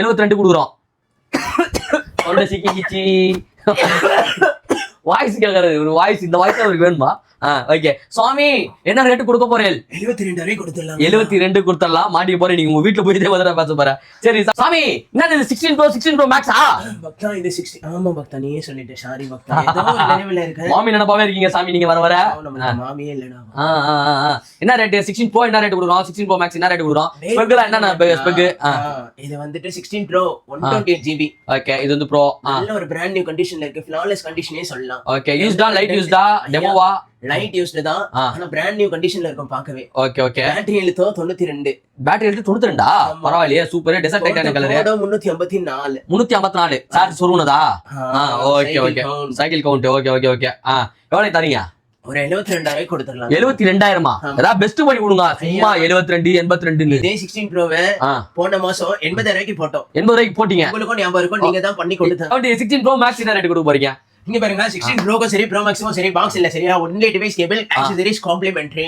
72 கொடுக்குறோம். சிக்கிச்சு வாய்ஸ் கேட்கறது ஒரு வாய்ஸ், இந்த வாய்ஸ் அவருக்கு வேணுமா? ஓகே சுவாமி என்ன ரேட்டு கொடுக்க போறேன்? 72 கொடுத்துடலாம். 72 கொடுத்துடலாம். மாட்டி போறேன், நீங்க உங்க வீட்டுல போயிட்டே வந்து பேச போறேன். சரி சாமி, என்ன 16 Pro Max பக்தா? இது 60. ஆமா பக்தா, நீயே சொல்லிட்ட. சாரி பக்தா, ஏதோ ஒரு நினைவுல இருக்கு. மாமி நினைப்பாவே இருக்கீங்க சாமி நீங்க வர வர. மாமியே இல்லடா. என்ன ரேட் 16 Pro என்ன ரேட் கொடுக்குறோம்? 16 Pro Max என்ன ரேட் கொடுக்குறோம்? ஸ்பெக்ல என்ன ஸ்பெக்? இது வந்துட்டு 16 Pro 128GB. ஓகே, இது வந்து ப்ரோ. நல்ல ஒரு பிராண்ட் நியூ கண்டிஷன்ல இருக்கு. ஃப்ளாலெஸ் கண்டிஷனே சொல்லலாம். ஓகே, யூஸ்டா லைட் யூஸ்டா டெமோவா? லைட் யூஸ்டு தான், ஆனா பிராண்ட் நியூ கண்டிஷன்ல இருக்கும் பார்க்கவே. Okay okay. பேட்டரி எழுத்தோ 92. பேட்டரி எழுத்து 92. பரவாயில்லையே, super. Desert titanium colour 354. 354 charge சொருனதா? Okay okay. Cycle count. Okay okay okay. எவ்வளவு தரீங்க? ஒரு 72,000 கொடுத்துடலாம். 72,000? ஏதாவது பெஸ்ட் பண்ணி கொடுங்க. சும்மா 72 82. இதே 16 ப்ரோவை போன மாசம் 80,000 போட்டோம். 80,000 போட்டீங்க. உங்களுக்கும் ஞாபகம் இருக்கும், நீங்க தான் பண்ணி கொடுத்தீங்க. 16 Pro Max என்ன ரேட் கொடுக்க போறீங்க? இங்க பாருங்க, 16 ப்ரோக்கும் சரி, ப்ரோ மேக்ஸுக்கும் சரி, பாக்ஸ் இல்ல சரியா, only device cable, accessories complementary.